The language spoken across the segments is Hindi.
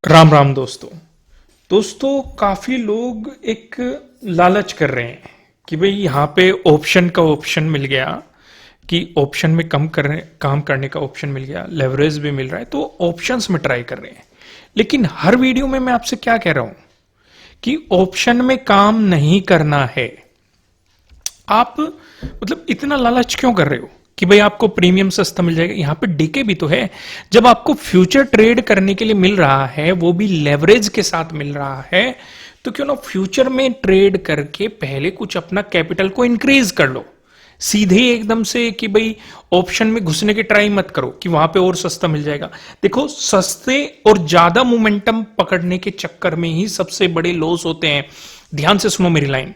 राम राम दोस्तों काफी लोग एक लालच कर रहे हैं कि भाई यहाँ पे ऑप्शन का ऑप्शन मिल गया कि ऑप्शन में काम करने का ऑप्शन मिल गया, लेवरेज भी मिल रहा है, तो ऑप्शंस में ट्राई कर रहे हैं। लेकिन हर वीडियो में मैं आपसे क्या कह रहा हूं कि ऑप्शन में काम नहीं करना है। आप मतलब इतना लालच क्यों कर रहे हो कि भाई आपको प्रीमियम सस्ता मिल जाएगा। यहां पे डीके भी तो है। जब आपको फ्यूचर ट्रेड करने के लिए मिल रहा है, वो भी लेवरेज के साथ मिल रहा है, तो क्यों ना फ्यूचर में ट्रेड करके पहले कुछ अपना कैपिटल को इंक्रीज कर लो। सीधे एकदम से कि भाई ऑप्शन में घुसने की ट्राई मत करो कि वहां पे और सस्ता मिल जाएगा। देखो, सस्ते और ज्यादा मोमेंटम पकड़ने के चक्कर में ही सबसे बड़े लॉस होते हैं। ध्यान से सुनो मेरी लाइन।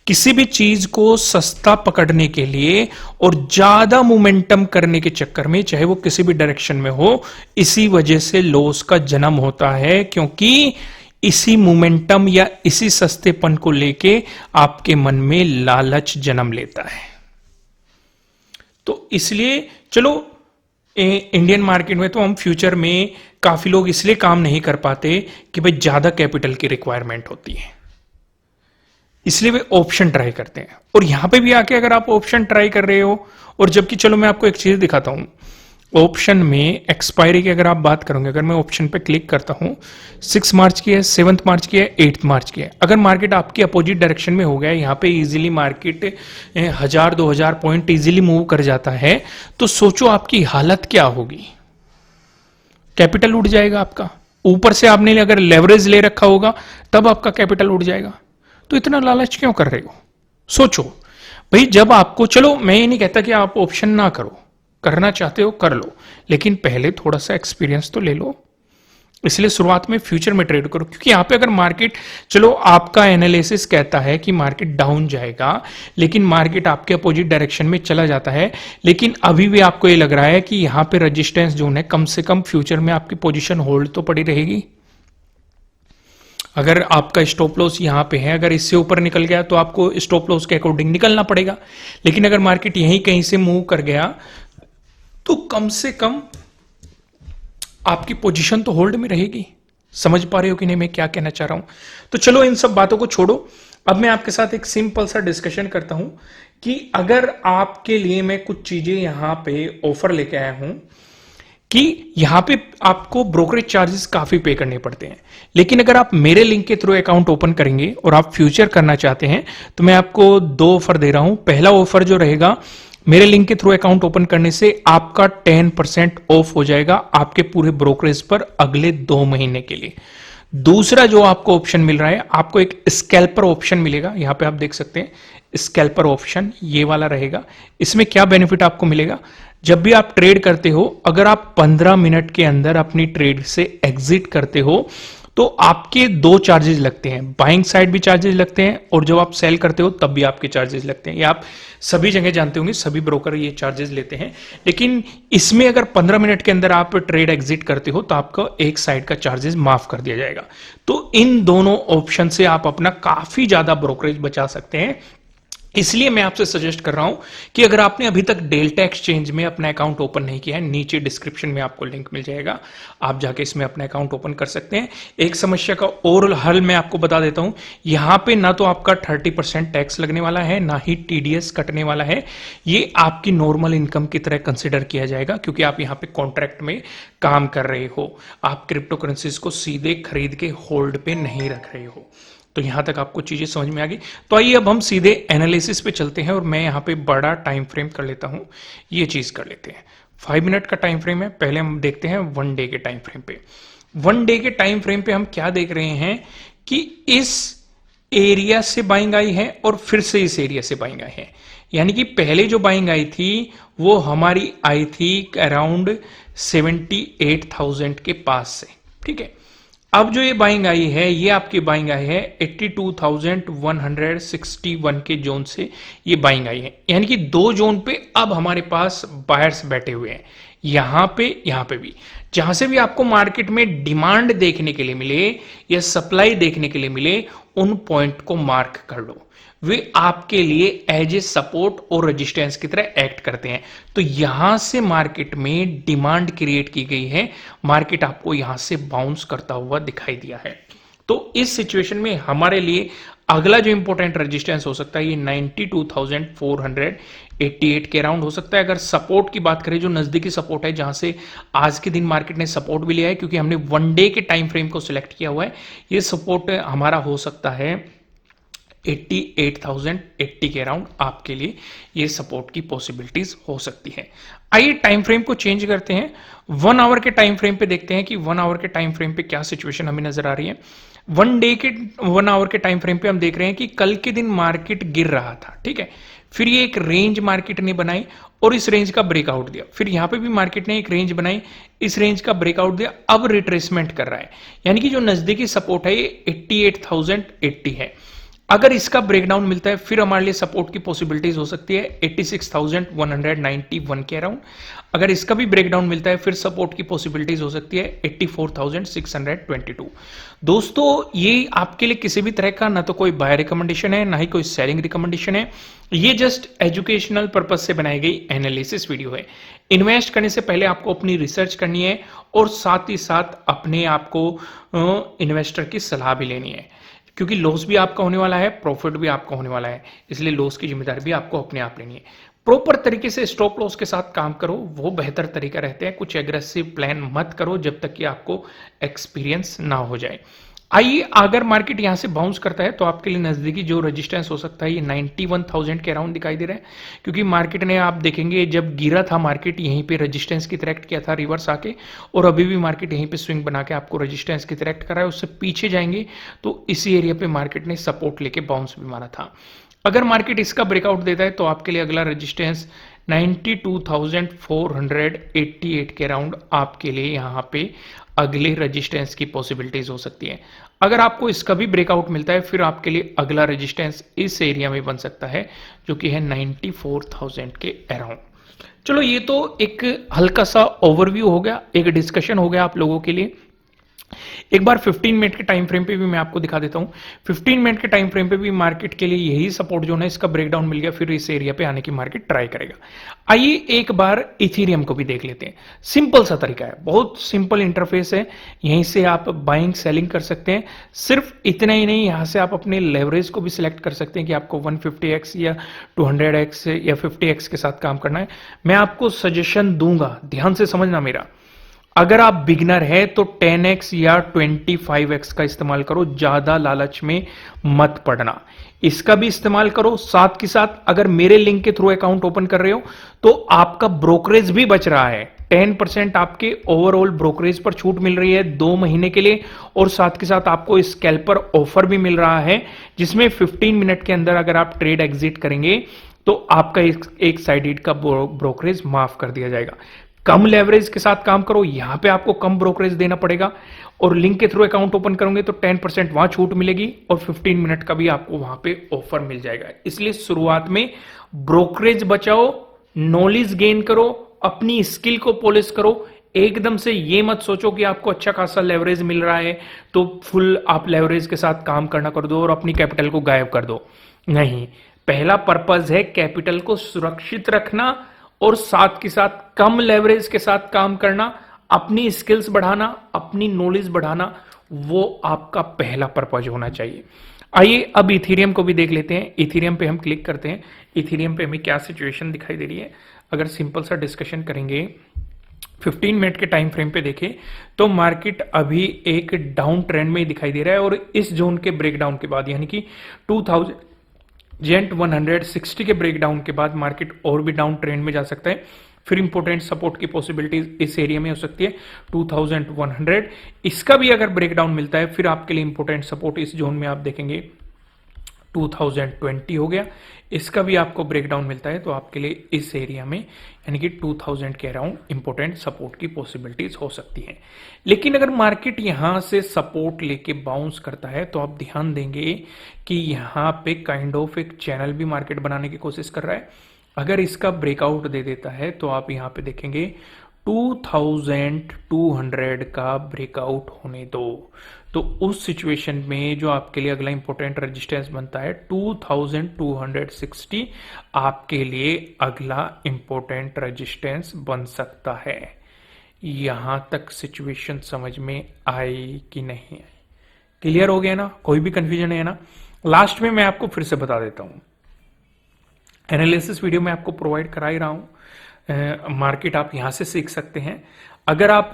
किसी भी चीज को सस्ता पकड़ने के लिए और ज्यादा मोमेंटम करने के चक्कर में, चाहे वो किसी भी डायरेक्शन में हो, इसी वजह से लॉस का जन्म होता है, क्योंकि इसी मोमेंटम या इसी सस्तेपन को लेके आपके मन में लालच जन्म लेता है। तो इसलिए चलो, इंडियन मार्केट में तो हम फ्यूचर में काफी लोग इसलिए काम नहीं कर पाते कि भाई ज्यादा कैपिटल की रिक्वायरमेंट होती है, इसलिए वे ऑप्शन ट्राई करते हैं। और यहां पे भी आके अगर आप ऑप्शन ट्राई कर रहे हो, और जबकि चलो मैं आपको एक चीज दिखाता हूं, ऑप्शन में एक्सपायरी की अगर आप बात करोगे, अगर मैं ऑप्शन पे क्लिक करता हूं, 6 मार्च की है, 7 मार्च की है, 8 मार्च की है। अगर मार्केट आपकी अपोजिट डायरेक्शन में हो गया, यहां पे easily market 1000-2000 point easily move कर जाता है, तो सोचो आपकी हालत क्या होगी। कैपिटल उड़ जाएगा आपका। ऊपर से आपने अगर लेवरेज ले रखा होगा तब आपका कैपिटल उड़ जाएगा। तो इतना लालच क्यों कर रहे हो? सोचो भाई, जब आपको, चलो मैं ये नहीं कहता कि आप ऑप्शन ना करो, करना चाहते हो कर लो, लेकिन पहले थोड़ा सा एक्सपीरियंस तो ले लो। इसलिए शुरुआत में फ्यूचर में ट्रेड करो, क्योंकि यहां पे अगर मार्केट, चलो आपका एनालिसिस कहता है कि मार्केट डाउन जाएगा, लेकिन मार्केट आपके अपोजिट डायरेक्शन में चला जाता है, लेकिन अभी भी आपको ये लग रहा है कि यहां पे रेजिस्टेंस जोन है, कम से कम फ्यूचर में आपकी पोजीशन होल्ड तो पड़ी रहेगी। अगर आपका स्टॉप लॉस यहां पे है, अगर इससे ऊपर निकल गया तो आपको स्टॉप लॉस के अकॉर्डिंग निकलना पड़ेगा। लेकिन अगर मार्केट यहीं कहीं से मूव कर गया तो कम से कम आपकी पोजीशन तो होल्ड में रहेगी। समझ पा रहे हो कि नहीं मैं क्या कहना चाह रहा हूं? तो चलो इन सब बातों को छोड़ो, अब मैं आपके साथ एक सिंपल सा डिस्कशन करता हूं कि अगर आपके लिए मैं कुछ चीजें यहां पे ऑफर लेके आया हूं कि यहां पे आपको ब्रोकरेज चार्जेस काफी पे करने पड़ते हैं, लेकिन अगर आप मेरे लिंक के थ्रू अकाउंट ओपन करेंगे और आप फ्यूचर करना चाहते हैं, तो मैं आपको 2 ऑफर दे रहा हूं। पहला ऑफर जो रहेगा, मेरे लिंक के थ्रू अकाउंट ओपन करने से आपका 10% ऑफ हो जाएगा आपके पूरे ब्रोकरेज पर अगले 2 महीने के लिए। दूसरा जो आपको ऑप्शन मिल रहा है, आपको एक स्कैल्पर ऑप्शन मिलेगा। यहां पे आप देख सकते हैं स्कैल्पर ऑप्शन ये वाला रहेगा। इसमें क्या बेनिफिट आपको मिलेगा, जब भी आप ट्रेड करते हो, अगर आप 15 मिनट के अंदर अपनी ट्रेड से एग्जिट करते हो तो आपके 2 चार्जेस लगते हैं। बाइंग साइड भी चार्जेस लगते हैं और जब आप सेल करते हो तब भी आपके चार्जेस लगते हैं। ये आप सभी जगह जानते होंगे, सभी ब्रोकर ये चार्जेस लेते हैं। लेकिन इसमें अगर 15 मिनट के अंदर आप ट्रेड एग्जिट करते हो तो आपको एक साइड का चार्जेस माफ कर दिया जाएगा। तो इन दोनों ऑप्शन से आप अपना काफी ज्यादा ब्रोकरेज बचा सकते हैं। इसलिए मैं आपसे सजेस्ट कर रहा हूं कि अगर आपने अभी तक डेल्टा एक्सचेंज में अपना अकाउंट ओपन नहीं किया है, नीचे डिस्क्रिप्शन में आपको लिंक मिल जाएगा, आप जाके इसमें अपना अकाउंट ओपन कर सकते हैं। एक समस्या का और हल मैं आपको बता देता हूं, यहां पे ना तो आपका 30% टैक्स लगने वाला है, ना ही टीडीएस कटने वाला है। ये आपकी नॉर्मल इनकम की तरह कंसिडर किया जाएगा, क्योंकि आप यहां पे कॉन्ट्रैक्ट में काम कर रहे हो। आप क्रिप्टो करेंसीज को सीधे खरीद के होल्ड पे नहीं रख रहे हो। तो यहां तक आपको चीजें समझ में आ गई। तो आइए अब हम सीधे एनालिसिस पे चलते हैं, और मैं यहां पे बड़ा टाइम फ्रेम कर लेता हूं। ये चीज कर लेते हैं, 5 मिनट का टाइम फ्रेम है। पहले हम देखते हैं 1 डे के टाइम फ्रेम पे। 1 डे के टाइम फ्रेम पे हम क्या देख रहे हैं कि इस एरिया से बाइंग आई है और फिर से इस एरिया से बाइंग आई है। यानी कि पहले जो बाइंग आई थी वो हमारी आई थी अराउंड 78,000 के पास से, ठीक है। अब जो ये बाइंग आई है, ये आपकी बाइंग आई है 82,161 के जोन से ये बाइंग आई है। यानी कि 2 जोन पे अब हमारे पास बायर्स बैठे हुए हैं, यहां पे भी। जहां से भी आपको मार्केट में डिमांड देखने के लिए मिले या सप्लाई देखने के लिए मिले, उन पॉइंट को मार्क कर लो। वे आपके लिए एज ए सपोर्ट और रेजिस्टेंस की तरह एक्ट करते हैं। तो यहां से मार्केट में डिमांड क्रिएट की गई है, मार्केट आपको यहां से बाउंस करता हुआ दिखाई दिया है। तो इस सिचुएशन में हमारे लिए अगला जो इंपॉर्टेंट रेजिस्टेंस हो सकता है ये 92,488 के अराउंड हो सकता है। अगर सपोर्ट की बात करें, जो नजदीकी सपोर्ट है जहां से आज के दिन मार्केट ने सपोर्ट भी लिया है, क्योंकि हमने वन डे के टाइम फ्रेम को सिलेक्ट किया हुआ है, ये सपोर्ट हमारा हो सकता है 88,080 के अराउंड। आपके लिए ये सपोर्ट की पॉसिबिलिटीज हो सकती है। आइए टाइम फ्रेम को चेंज करते हैं, 1 आवर के टाइम फ्रेम पे देखते हैं कि 1 आवर के टाइम फ्रेम पे क्या सिचुएशन हमें नजर आ रही है। 1 आवर के टाइम फ्रेम पे हम देख रहे हैं कि कल के दिन मार्केट गिर रहा था, ठीक है। फिर ये एक रेंज मार्केट ने बनाई और इस रेंज का ब्रेकआउट दिया। फिर यहां पे भी मार्केट ने एक रेंज बनाई, इस रेंज का ब्रेकआउट दिया, अब रिट्रेसमेंट कर रहा है। यानी कि जो नजदीकी सपोर्ट है ये 88,080 है। अगर इसका ब्रेकडाउन मिलता है फिर हमारे लिए सपोर्ट की पॉसिबिलिटीज हो सकती है 86,191 के अराउंड। अगर इसका भी ब्रेकडाउन मिलता है फिर सपोर्ट की पॉसिबिलिटीज हो सकती है 84,622। दोस्तों ये आपके लिए किसी भी तरह का ना तो कोई बाय रिकमेंडेशन है ना ही कोई सेलिंग रिकमेंडेशन है, ये जस्ट एजुकेशनल पर्पज से बनाई गई एनालिसिस वीडियो है। इन्वेस्ट करने से पहले आपको अपनी रिसर्च करनी है और साथ ही साथ अपने आपको इन्वेस्टर की सलाह भी लेनी है, क्योंकि लॉस भी आपका होने वाला है, प्रॉफिट भी आपका होने वाला है, इसलिए लॉस की जिम्मेदारी भी आपको अपने आप लेनी है। प्रॉपर तरीके से स्टॉप लॉस के साथ काम करो, वो बेहतर तरीका रहते हैं। कुछ एग्रेसिव प्लान मत करो जब तक कि आपको एक्सपीरियंस ना हो जाए। आइए, अगर मार्केट यहां से बाउंस करता है तो आपके लिए नजदीकी जो रेजिस्टेंस हो सकता है ये 91,000 के अराउंड दिखाई दे रहा है, क्योंकि मार्केट ने, आप देखेंगे जब गिरा था मार्केट यहीं पे रेजिस्टेंस की तरह एक्ट किया था रिवर्स आके, और अभी भी मार्केट यहीं पे स्विंग बना के आपको रेजिस्टेंस की तरह एक्ट कर रहा है। उससे पीछे जाएंगे तो इसी एरिया पे मार्केट ने सपोर्ट लेके बाउंस भी मारा था। अगर मार्केट इसका ब्रेकआउट देता है तो आपके लिए अगला रेजिस्टेंस 92,488 के अराउंड आपके लिए यहां पे अगले रेजिस्टेंस की पॉसिबिलिटीज हो सकती है। अगर आपको इसका भी ब्रेकआउट मिलता है फिर आपके लिए अगला रेजिस्टेंस इस एरिया में बन सकता है जो कि है 94,000 के अराउंड। चलो, ये तो एक हल्का सा ओवरव्यू हो गया, एक डिस्कशन हो गया आप लोगों के लिए। एक बार 15 मिनट के टाइम फ्रेम पे भी मैं आपको दिखा देता हूं। 15 मिनट के टाइम फ्रेम पे भी मार्केट के लिए यही सपोर्ट जोन है, इसका ब्रेकडाउन मिल गया फिर इस एरिया पे आने की मार्केट ट्राई करेगा। आइए एक बार इथेरियम को भी देख लेते हैं। सिंपल सा तरीका है, बहुत सिंपल इंटरफेस है, यहीं से आप बाइंग सेलिंग कर सकते हैं। सिर्फ इतना ही नहीं, यहां से आप अपने लेवरेज को भी सिलेक्ट कर सकते हैं कि आपको 150x या 200x या 50x के साथ काम करना है। मैं आपको सजेशन दूंगा, ध्यान से समझना मेरा। अगर आप बिगनर है तो 10x या 25x का इस्तेमाल करो, ज्यादा लालच में मत पड़ना। इसका भी इस्तेमाल करो, साथ के साथ अगर मेरे लिंक के थ्रू अकाउंट ओपन कर रहे हो तो आपका ब्रोकरेज भी बच रहा है। 10% आपके ओवरऑल ब्रोकरेज पर छूट मिल रही है 2 महीने के लिए, और साथ के साथ आपको स्कैल्पर ऑफर भी मिल रहा है जिसमें 15 मिनट के अंदर अगर आप ट्रेड एग्जिट करेंगे तो आपका एक साइडेड का ब्रोकरेज माफ कर दिया जाएगा। कम लेवरेज के साथ काम करो, यहां पे आपको कम ब्रोकरेज देना पड़ेगा, और लिंक के थ्रू अकाउंट ओपन करोगे तो 10% वहां छूट मिलेगी और 15 मिनट का भी आपको वहां पे ऑफर मिल जाएगा। इसलिए शुरुआत में ब्रोकरेज बचाओ, नॉलेज गेन करो, अपनी स्किल को पॉलिश करो। एकदम से ये मत सोचो कि आपको अच्छा खासा लेवरेज मिल रहा है तो फुल आप लेवरेज के साथ काम करना कर दो और अपनी कैपिटल को गायब कर दो। नहीं, पहला पर्पज है कैपिटल को सुरक्षित रखना और साथ के साथ कम लेवरेज के साथ काम करना, अपनी स्किल्स बढ़ाना, अपनी नॉलेज बढ़ाना, वो आपका पहला पर्पज होना चाहिए। आइए अब इथेरियम को भी देख लेते हैं। इथेरियम पे हम क्लिक करते हैं, इथेरियम पे हमें क्या सिचुएशन दिखाई दे रही है। अगर सिंपल सा डिस्कशन करेंगे, 15 मिनट के टाइम फ्रेम पे देखें तो मार्केट अभी एक डाउन ट्रेंड में दिखाई दे रहा है, और इस जोन के ब्रेकडाउन के बाद यानी कि 2160 के ब्रेकडाउन के बाद मार्केट और भी डाउन ट्रेंड में जा सकता है। फिर इंपॉर्टेंट सपोर्ट की पॉसिबिलिटीज इस एरिया में हो सकती है 2100। इसका भी अगर ब्रेकडाउन मिलता है फिर आपके लिए इंपॉर्टेंट सपोर्ट इस जोन में आप देखेंगे 2020 हो गया। इसका भी आपको ब्रेकडाउन मिलता है तो आपके लिए इस एरिया में यानी कि 2000 के अराउंड इंपॉर्टेंट सपोर्ट की पॉसिबिलिटीज हो सकती हैं। लेकिन अगर मार्केट यहां से सपोर्ट लेके बाउंस करता है तो आप ध्यान देंगे कि यहां पे काइंड ऑफ एक चैनल भी मार्केट बनाने की कोशिश कर रहा है। अगर इसका ब्रेकआउट दे देता है तो आप यहां पे देखेंगे 2200 का ब्रेकआउट होने दो। तो उस सिचुएशन में जो आपके लिए अगला इंपॉर्टेंट रेजिस्टेंस बनता है 2260 आपके लिए अगला इंपॉर्टेंट रेजिस्टेंस बन सकता है। यहां तक सिचुएशन समझ में आई कि नहीं आई? क्लियर हो गया ना? कोई भी कंफ्यूजन है ना? लास्ट में मैं आपको फिर से बता देता हूं, एनालिसिस वीडियो में आपको प्रोवाइड करा ही रहा हूं, मार्केट आप यहां से सीख सकते हैं। अगर आप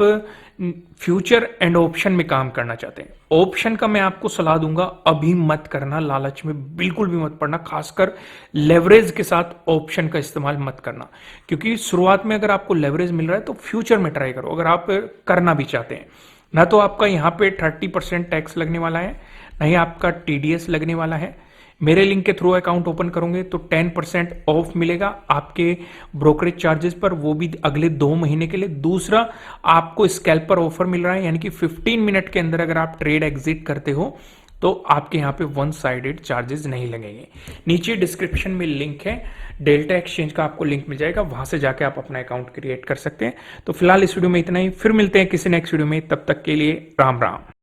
फ्यूचर एंड ऑप्शन में काम करना चाहते हैं, ऑप्शन का मैं आपको सलाह दूंगा अभी मत करना, लालच में बिल्कुल भी मत पड़ना, खासकर लेवरेज के साथ ऑप्शन का इस्तेमाल मत करना, क्योंकि शुरुआत में अगर आपको लेवरेज मिल रहा है तो फ्यूचर में ट्राई करो। अगर आप करना भी चाहते हैं ना, तो आपका यहां पे 30% टैक्स लगने वाला है, ना ही आपका टीडीएस लगने वाला है। मेरे लिंक के थ्रू अकाउंट ओपन करोगे तो 10% ऑफ मिलेगा आपके ब्रोकरेज चार्जेस पर, वो भी अगले 2 महीने के लिए। दूसरा, आपको स्कैल्पर ऑफर मिल रहा है, यानी कि 15 मिनट के अंदर अगर आप ट्रेड एग्जिट करते हो तो आपके यहां पे वन साइडेड चार्जेस नहीं लगेंगे। नीचे डिस्क्रिप्शन में लिंक है, डेल्टा एक्सचेंज का आपको लिंक मिल जाएगा, वहां से जाके आप अपना अकाउंट क्रिएट कर सकते हैं। तो फिलहाल इस वीडियो में इतना ही, फिर मिलते हैं किसी नेक्स्ट वीडियो में, तब तक के लिए राम राम।